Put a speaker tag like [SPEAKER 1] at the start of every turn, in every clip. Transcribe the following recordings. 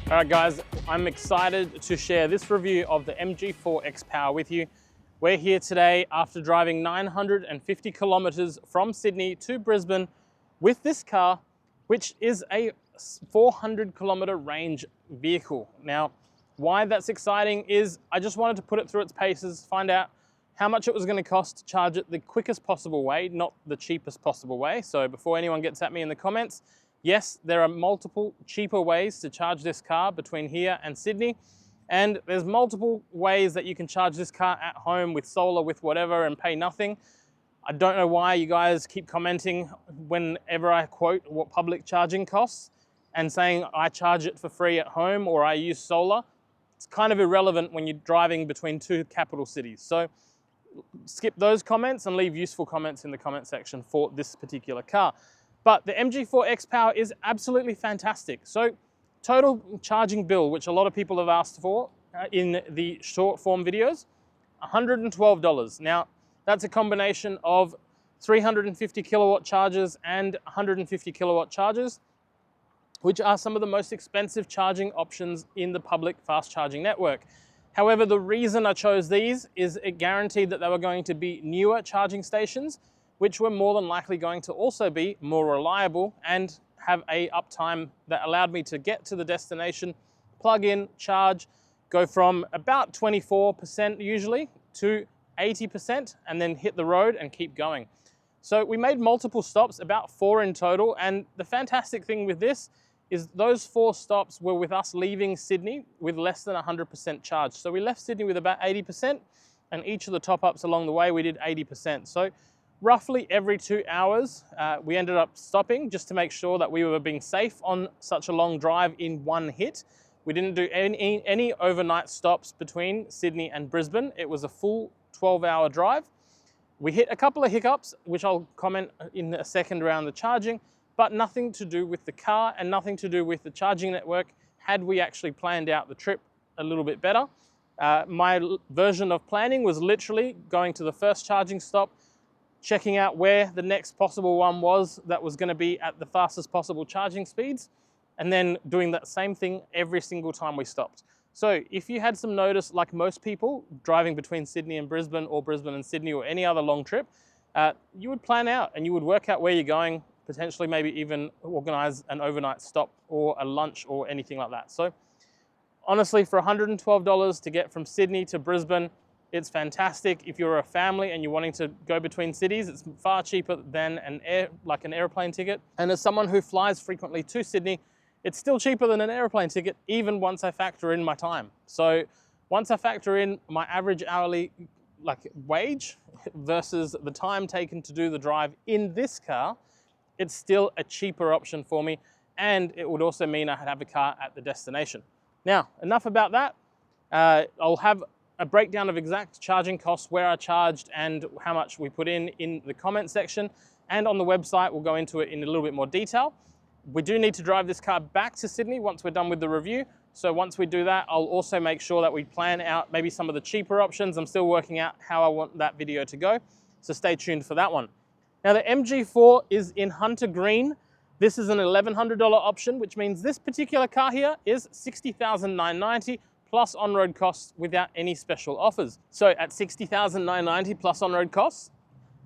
[SPEAKER 1] All right guys, I'm excited to share this review of the MG4 XPower with you. We're here today after driving 950 kilometers from Sydney to Brisbane with this car, which is a 400 kilometer range vehicle. Now, why that's exciting is I just wanted to put it through its paces, find out how much it was going to cost to charge it the quickest possible way, not the cheapest possible way. So before anyone gets at me in the comments, yes, there are multiple cheaper ways to charge this car between here and Sydney. And there's multiple ways that you can charge this car at home with solar, with whatever, and pay nothing. I don't know why you guys keep commenting whenever I quote what public charging costs and saying I charge it for free at home or I use solar. It's kind of irrelevant when you're driving between two capital cities. So skip those comments and leave useful comments in the comment section for this particular car. But the MG4 XPower is absolutely fantastic. So total charging bill, which a lot of people have asked for in the short form videos, $112. Now, that's a combination of 350 kilowatt chargers and 150 kilowatt chargers, which are some of the most expensive charging options in the public fast charging network. However, the reason I chose these is it guaranteed that they were going to be newer charging stations, which were more than likely going to also be more reliable and have a uptime that allowed me to get to the destination, plug in, charge, go from about 24% usually to 80% and then hit the road and keep going. So we made multiple stops, about 4 in total, and the fantastic thing with this is those 4 stops were with us leaving Sydney with less than 100% charge. So we left Sydney with about 80%, and each of the top-ups along the way we did 80%. So roughly every 2 hours, we ended up stopping just to make sure that we were being safe on such a long drive in one hit. We didn't do any overnight stops between Sydney and Brisbane. It was a full 12-hour drive. We hit a couple of hiccups, which I'll comment in a second around the charging, but nothing to do with the car and nothing to do with the charging network had we actually planned out the trip a little bit better. My version of planning was literally going to the first charging stop, checking out where the next possible one was that was going to be at the fastest possible charging speeds, and then doing that same thing every single time we stopped. So if you had some notice, like most people driving between Sydney and Brisbane or Brisbane and Sydney or any other long trip, you would plan out and you would work out where you're going, potentially maybe even organize an overnight stop or a lunch or anything like that. So honestly, for $112 to get from Sydney to Brisbane, it's fantastic. If you're a family and you're wanting to go between cities, it's far cheaper than an airplane ticket. And as someone who flies frequently to Sydney, it's still cheaper than an airplane ticket, even once I factor in my time. So once I factor in my average hourly wage versus the time taken to do the drive in this car, it's still a cheaper option for me. And it would also mean I have a car at the destination. Now, enough about that. I'll have a breakdown of exact charging costs, where I charged and how much we put in the comment section. And on the website, we'll go into it in a little bit more detail. We do need to drive this car back to Sydney once we're done with the review. So once we do that, I'll also make sure that we plan out maybe some of the cheaper options. I'm still working out how I want that video to go. So stay tuned for that one. Now the MG4 is in Hunter Green. This is an $1,100 option, which means this particular car here is $60,990 plus on-road costs without any special offers. So at $60,990 plus on-road costs,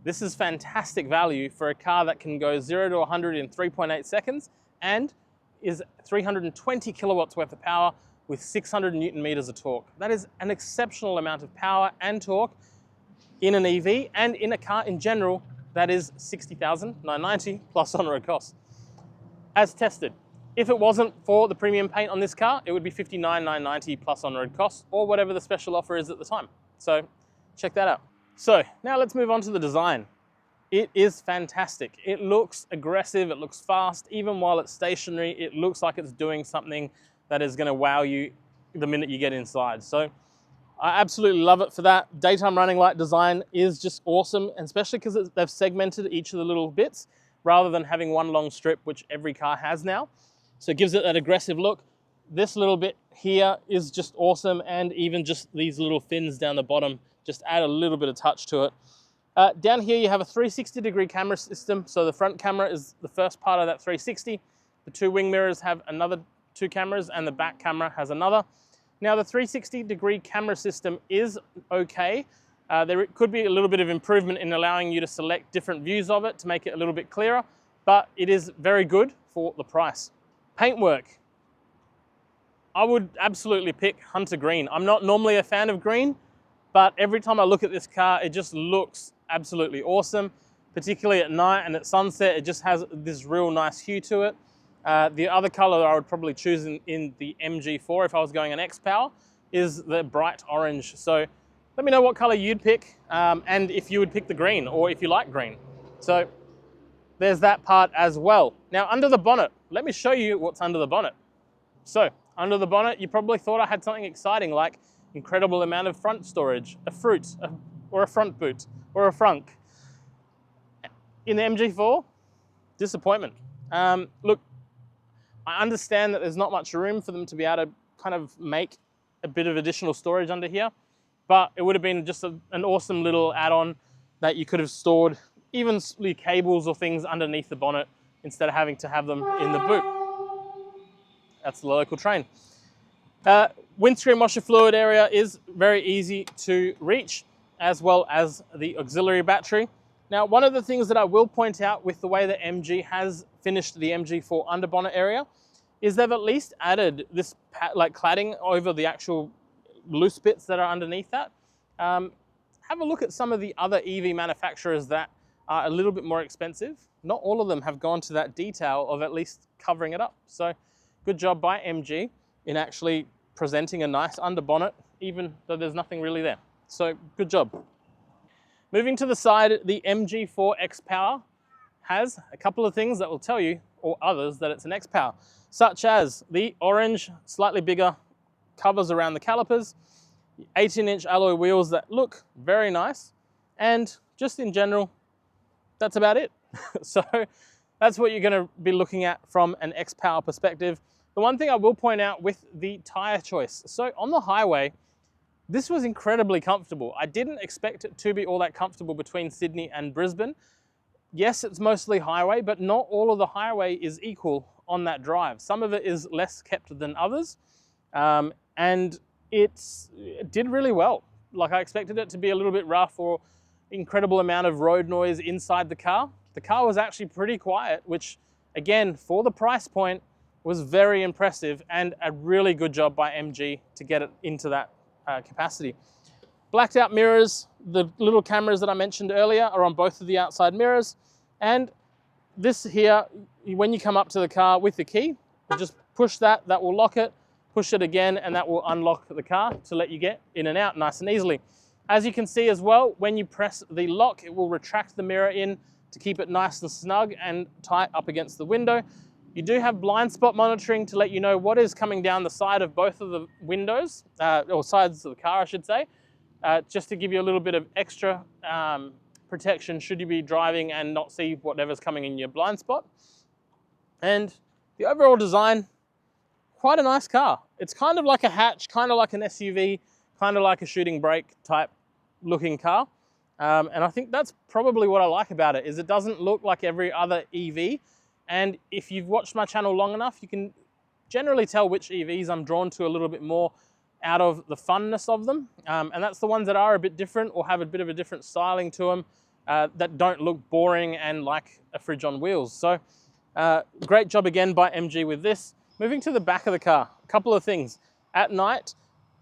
[SPEAKER 1] this is fantastic value for a car that can go 0 to 100 in 3.8 seconds and is 320 kilowatts worth of power with 600 Newton meters of torque. That is an exceptional amount of power and torque in an EV and in a car in general that is $60,990 plus on-road costs. As tested. If it wasn't for the premium paint on this car, it would be $59,990 plus on-road costs or whatever the special offer is at the time. So check that out. So now let's move on to the design. It is fantastic. It looks aggressive, it looks fast. Even while it's stationary, it looks like it's doing something that is going to wow you the minute you get inside. So I absolutely love it for that. Daytime running light design is just awesome, and especially because they've segmented each of the little bits rather than having one long strip, which every car has now. So it gives it that aggressive look. This little bit here is just awesome, and even just these little fins down the bottom just add a little bit of touch to it. Down here you have a 360-degree camera system. So the front camera is the first part of that 360. The 2 wing mirrors have another 2 cameras and the back camera has another. Now the 360-degree camera system is okay. There could be a little bit of improvement in allowing you to select different views of it to make it a little bit clearer, but it is very good for the price. Paintwork. I would absolutely pick Hunter Green. I'm not normally a fan of green, but every time I look at this car, it just looks absolutely awesome, particularly at night and at sunset. It just has this real nice hue to it. The other color I would probably choose in the MG4 if I was going an XPower is the bright orange. So let me know what color you'd pick and if you would pick the green or if you like green. So there's that part as well. Now under the bonnet, let me show you what's under the bonnet. So under the bonnet, you probably thought I had something exciting like incredible amount of front storage, a fruit, or a front boot, or a frunk. In the MG4, disappointment. Look, I understand that there's not much room for them to be able to kind of make a bit of additional storage under here, but it would have been just an awesome little add-on that you could have stored even cables or things underneath the bonnet instead of having to have them in the boot. That's the local train. Windscreen washer fluid area is very easy to reach, as well as the auxiliary battery. Now, one of the things that I will point out with the way that MG has finished the MG4 underbonnet area is they've at least added this like cladding over the actual loose bits that are underneath that. Have a look at some of the other EV manufacturers that are a little bit more expensive. Not all of them have gone to that detail of at least covering it up. So good job by MG in actually presenting a nice underbonnet, even though there's nothing really there. So good job. Moving to the side, the MG4 XPower has a couple of things that will tell you, or others, that it's an XPower, such as the orange, slightly bigger covers around the calipers, 18-inch alloy wheels that look very nice, and just in general, that's about it. So that's what you're going to be looking at from an XPower perspective. The one thing I will point out with the tire choice, so on the highway, this was incredibly comfortable. I didn't expect it to be all that comfortable between Sydney and Brisbane. Yes, it's mostly highway, but not all of the highway is equal on that drive. Some of it is less kept than others, and it did really well. Like I expected it to be a little bit rough or incredible amount of road noise inside the car. The car was actually pretty quiet, which again, for the price point, was very impressive and a really good job by MG to get it into that capacity. Blacked out mirrors, the little cameras that I mentioned earlier are on both of the outside mirrors. And this here, when you come up to the car with the key, you just push that, that will lock it, push it again, and that will unlock the car to let you get in and out nice and easily. As you can see as well, when you press the lock, it will retract the mirror in to keep it nice and snug and tight up against the window. You do have blind spot monitoring to let you know what is coming down the side of both of the windows, or sides of the car, I should say, just to give you a little bit of extra protection should you be driving and not see whatever's coming in your blind spot. And the overall design, quite a nice car. It's kind of like a hatch, kind of like an SUV, kind of like a shooting brake type looking car. And I think that's probably what I like about it, is it doesn't look like every other EV. And if you've watched my channel long enough, you can generally tell which EVs I'm drawn to a little bit more out of the funness of them. And that's the ones that are a bit different or have a bit of a different styling to them that don't look boring and like a fridge on wheels. So great job again by MG with this. Moving to the back of the car, a couple of things. At night,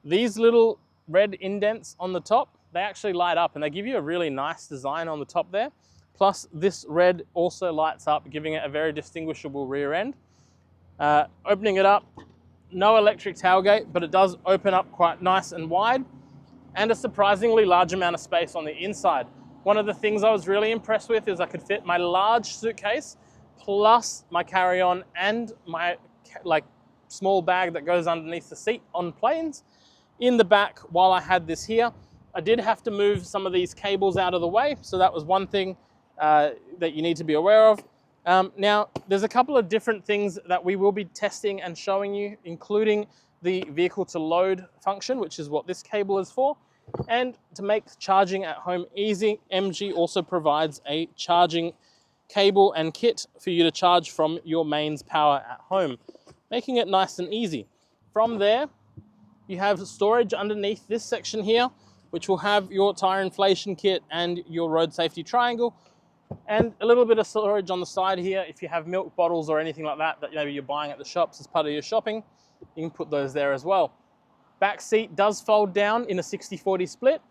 [SPEAKER 1] these little red indents on the top, they actually light up and they give you a really nice design on the top there. Plus this red also lights up, giving it a very distinguishable rear end. Opening it up, no electric tailgate, but it does open up quite nice and wide, and a surprisingly large amount of space on the inside. One of the things I was really impressed with is I could fit my large suitcase plus my carry-on and my small bag that goes underneath the seat on planes in the back while I had this here. I did have to move some of these cables out of the way, so that was one thing that you need to be aware of. Now, there's a couple of different things that we will be testing and showing you, including the vehicle to load function, which is what this cable is for. And to make charging at home easy, MG also provides a charging cable and kit for you to charge from your mains power at home. making it nice and easy. From there, you have storage underneath this section here, which will have your tire inflation kit and your road safety triangle, and a little bit of storage on the side here. If you have milk bottles or anything like that that maybe you're buying at the shops as part of your shopping, you can put those there as well. Back seat does fold down in a 60-40 split,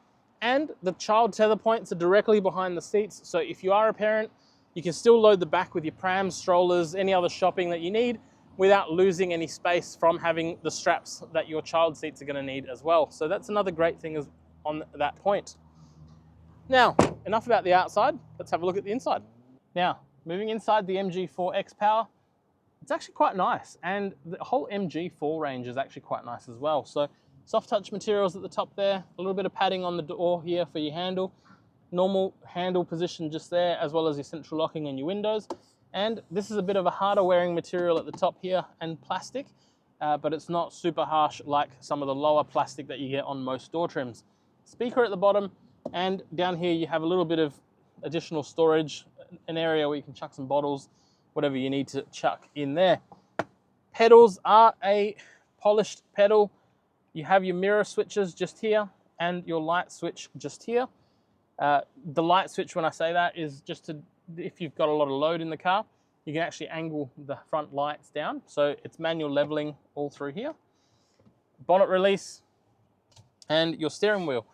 [SPEAKER 1] and the child tether points are directly behind the seats. So if you are a parent, you can still load the back with your prams, strollers, any other shopping that you need without losing any space from having the straps that your child seats are going to need as well. So that's another great thing on that point. Now, enough about the outside. Let's have a look at the inside. Now, moving inside the MG4 XPower, it's actually quite nice, and the whole MG4 range is actually quite nice as well. So soft touch materials at the top there, a little bit of padding on the door here for your handle, normal handle position just there, as well as your central locking and your windows. And this is a bit of a harder wearing material at the top here and plastic, but it's not super harsh like some of the lower plastic that you get on most door trims. Speaker at the bottom, and down here you have a little bit of additional storage, an area where you can chuck some bottles, whatever you need to chuck in there. Pedals are a polished pedal. You have your mirror switches just here and your light switch just here. The light switch, when I say that, is just to, if you've got a lot of load in the car, you can actually angle the front lights down. So it's manual leveling all through here. Bonnet release and your steering wheel.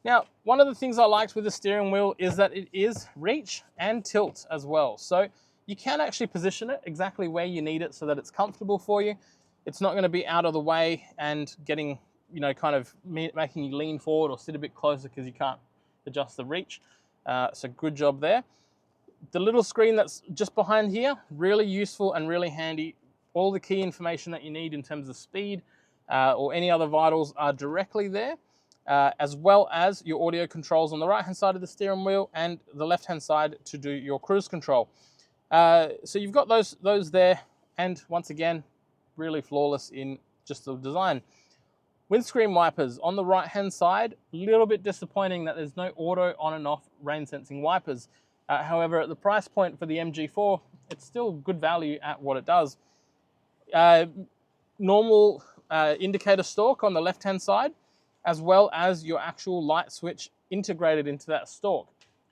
[SPEAKER 1] Now, one of the things I liked with the steering wheel is that it is reach and tilt as well. So you can actually position it exactly where you need it so that it's comfortable for you. It's not going to be out of the way and getting, you know, kind of making you lean forward or sit a bit closer because you can't adjust the reach. So good job there. The little screen that's just behind here, really useful and really handy. All the key information that you need in terms of speed or any other vitals are directly there, as well as your audio controls on the right-hand side of the steering wheel and the left-hand side to do your cruise control. So you've got those there, and once again, really flawless in just the design. Windscreen wipers on the right-hand side, a little bit disappointing that there's no auto on and off rain sensing wipers. However, at the price point for the MG4, it's still good value at what it does. Normal indicator stalk on the left-hand side, as well as your actual light switch integrated into that stalk.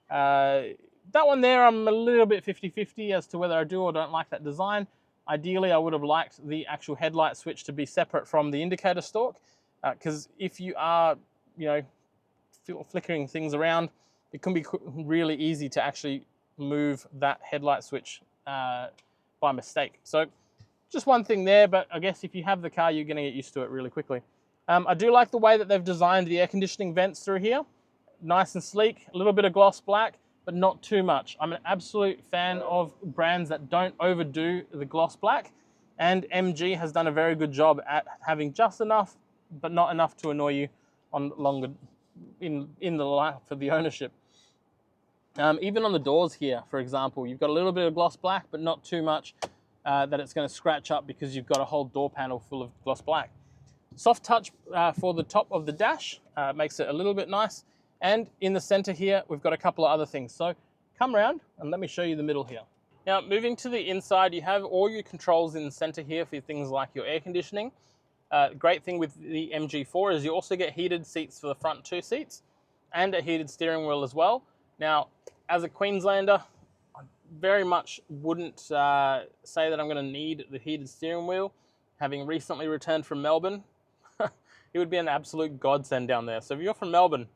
[SPEAKER 1] That one there, I'm a little bit 50-50 as to whether I do or don't like that design. Ideally, I would have liked the actual headlight switch to be separate from the indicator stalk, because if you are, you know, flickering things around, it can be really easy to actually move that headlight switch by mistake. So just one thing there, but I guess if you have the car, you're going to get used to it really quickly. I do like the way that they've designed the air conditioning vents through here. Nice and sleek, a little bit of gloss black, but not too much. I'm an absolute fan of brands that don't overdo the gloss black, and MG has done a very good job at having just enough, but not enough to annoy you on longer in the life of the ownership. Even on the doors here, for example, you've got a little bit of gloss black, but not too much that it's going to scratch up because you've got a whole door panel full of gloss black. Soft touch for the top of the dash makes it a little bit nice. And in the center here, we've got a couple of other things. So come around and let me show you the middle here. Now, moving to the inside, you have all your controls in the center here for things like your air conditioning. Great thing with the MG4 is you also get heated seats for the front two seats and a heated steering wheel as well. Now, as a Queenslander, I very much wouldn't say that I'm going to need the heated steering wheel. Having recently returned from Melbourne, it would be an absolute godsend down there. So if you're from Melbourne,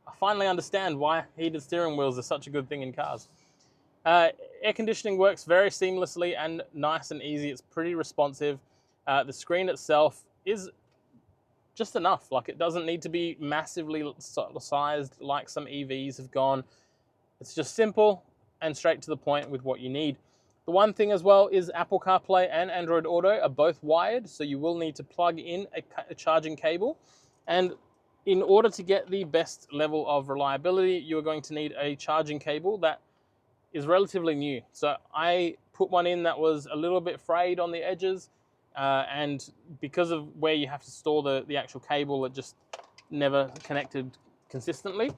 [SPEAKER 1] I finally understand why heated steering wheels are such a good thing in cars. Air conditioning works very seamlessly and nice and easy. It's pretty responsive. The screen itself is just enough. Like, it doesn't need to be massively sized like some EVs have gone. It's just simple and straight to the point with what you need. The one thing as well is Apple CarPlay and Android Auto are both wired, so you will need to plug in a charging cable. And in order to get the best level of reliability, you are going to need a charging cable that is relatively new. So I put one in that was a little bit frayed on the edges, and because of where you have to store the actual cable, it just never connected consistently.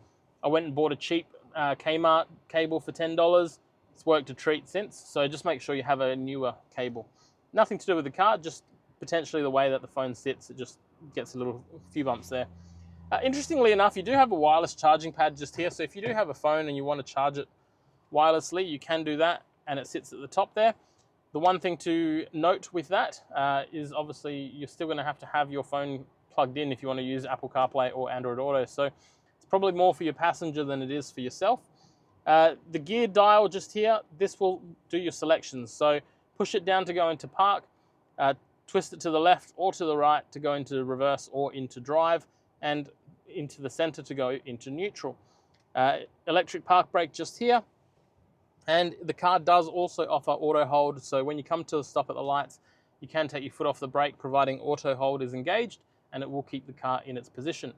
[SPEAKER 1] I went and bought a cheap Kmart cable for $10. It's worked a treat since, so just make sure you have a newer cable. Nothing to do with the car, just potentially the way that the phone sits, it just gets a few bumps there. Interestingly enough, you do have a wireless charging pad just here. So if you do have a phone and you want to charge it wirelessly, you can do that, and it sits at the top there. The one thing to note with that is obviously you're still going to have your phone plugged in if you want to use Apple CarPlay or Android Auto. So it's probably more for your passenger than it is for yourself. The gear dial just here, this will do your selections. So push it down to go into park, twist it to the left or to the right to go into reverse or into drive, and into the center to go into neutral. Electric park brake just here. And the car does also offer auto hold. So when you come to a stop at the lights, you can take your foot off the brake, providing auto hold is engaged, and it will keep the car in its position.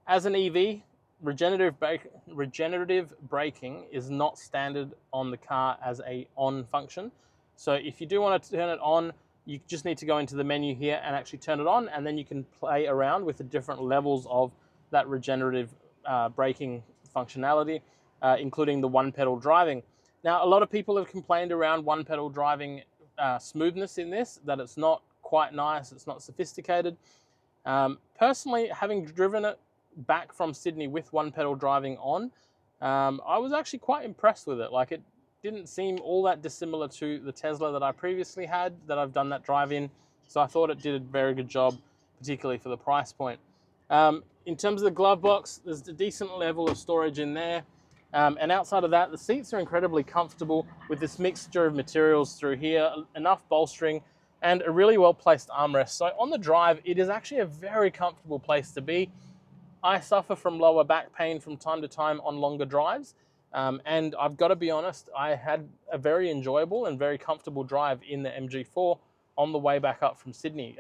[SPEAKER 1] As an EV, regenerative braking is not standard on the car as a on function. So if you do want to turn it on, you just need to go into the menu here and actually turn it on, and then you can play around with the different levels of that regenerative braking functionality, including the one pedal driving. Now, a lot of people have complained around one pedal driving smoothness in this, that it's not quite nice, it's not sophisticated. Personally, having driven it back from Sydney with one pedal driving on, I was actually quite impressed with it. Like, it didn't seem all that dissimilar to the Tesla that I previously had, that I've done that drive in. So I thought it did a very good job, particularly for the price point. In terms of the glove box, there's a decent level of storage in there. And outside of that, the seats are incredibly comfortable with this mixture of materials through here, enough bolstering, and a really well-placed armrest. So on the drive, it is actually a very comfortable place to be. I suffer from lower back pain from time to time on longer drives. And I've got to be honest, I had a very enjoyable and very comfortable drive in the MG4 on the way back up from Sydney,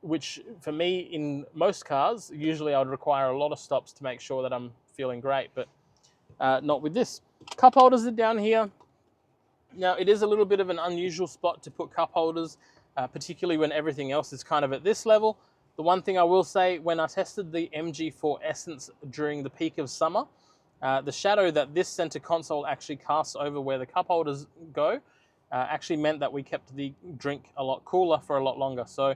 [SPEAKER 1] which for me, in most cars, usually I'd require a lot of stops to make sure that I'm feeling great, but not with this. Cup holders are down here. Now, it is a little bit of an unusual spot to put cup holders, particularly when everything else is kind of at this level. The one thing I will say, when I tested the MG4 Essence during the peak of summer, the shadow that this center console actually casts over where the cup holders go actually meant that we kept the drink a lot cooler for a lot longer. So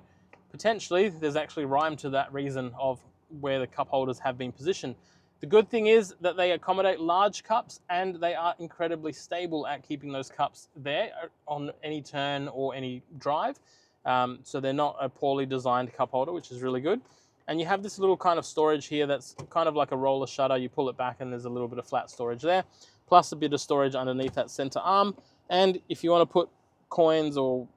[SPEAKER 1] potentially there's actually rhyme to that reason of where the cup holders have been positioned. The good thing is that they accommodate large cups, and they are incredibly stable at keeping those cups there on any turn or any drive. So they're not a poorly designed cup holder, which is really good. And you have this little kind of storage here that's kind of like a roller shutter. You pull it back and there's a little bit of flat storage there, plus a bit of storage underneath that center arm. And if you want to put coins or,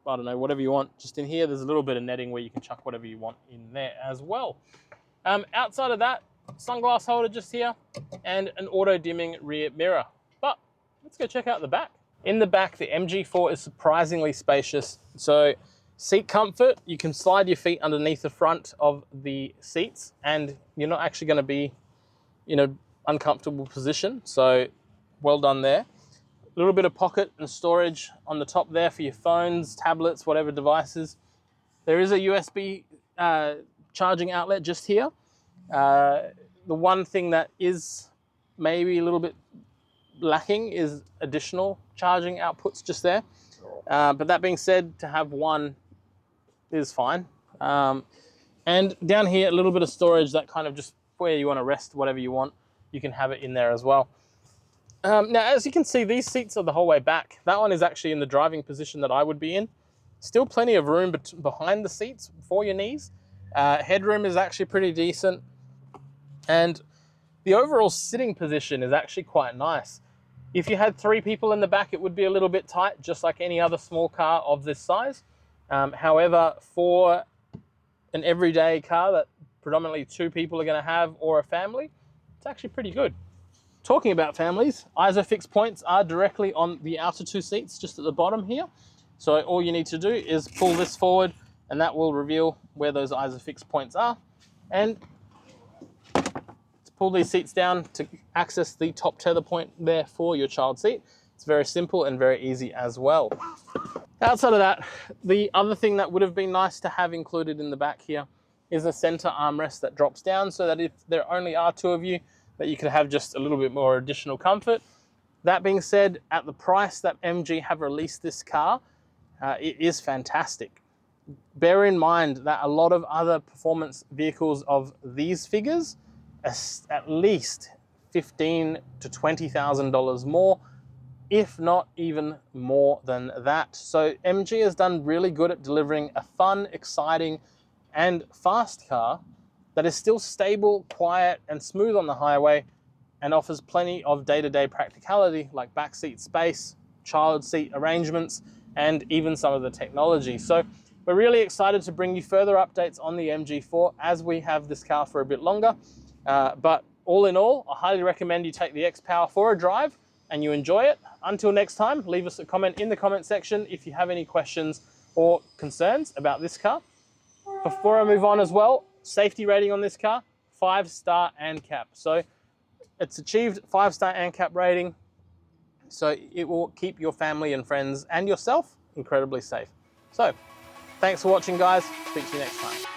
[SPEAKER 1] I don't know, whatever you want just in here, there's a little bit of netting where you can chuck whatever you want in there as well. Outside of that, sunglass holder just here, and an auto dimming rear mirror. But let's go check out the back. In the back, the MG4 is surprisingly spacious. So seat comfort, you can slide your feet underneath the front of the seats, and you're not actually going to be in an uncomfortable position. So well done there. A little bit of pocket and storage on the top there for your phones, tablets, whatever devices. There is a USB charging outlet just here. The one thing that is maybe a little bit lacking is additional charging outputs just there. But that being said, to have one is fine. And down here, a little bit of storage that kind of just where you want to rest whatever you want, you can have it in there as well. Now, as you can see, these seats are the whole way back. That one is actually in the driving position that I would be in. Still plenty of room behind the seats for your knees. Headroom is actually pretty decent. And the overall sitting position is actually quite nice. If you had 3 people in the back, it would be a little bit tight, just like any other small car of this size. However, for an everyday car that predominantly 2 people are going to have, or a family, it's actually pretty good. Talking about families, ISOFIX points are directly on the outer 2 seats, just at the bottom here. So all you need to do is pull this forward, and that will reveal where those ISOFIX points are. And pull these seats down to access the top tether point there for your child seat. It's very simple and very easy as well. Outside of that, the other thing that would have been nice to have included in the back here is a center armrest that drops down, so that if there only are 2 of you, that you could have just a little bit more additional comfort. That being said, at the price that MG have released this car, it is fantastic. bear in mind that a lot of other performance vehicles of these figures are at least $15,000 to $20,000 more, if not even more than that. So MG has done really good at delivering a fun, exciting, and fast car that is still stable, quiet, and smooth on the highway, and offers plenty of day-to-day practicality like backseat space, child seat arrangements, and even some of the technology. So we're really excited to bring you further updates on the MG4 as we have this car for a bit longer. But all in all, I highly recommend you take the XPower for a drive and you enjoy it. Until next time, leave us a comment in the comment section if you have any questions or concerns about this car. Before I move on as well, safety rating on this car, 5-star ANCAP. So it's achieved 5-star ANCAP rating, so it will keep your family and friends and yourself incredibly safe. So thanks for watching, guys. Speak to you next time.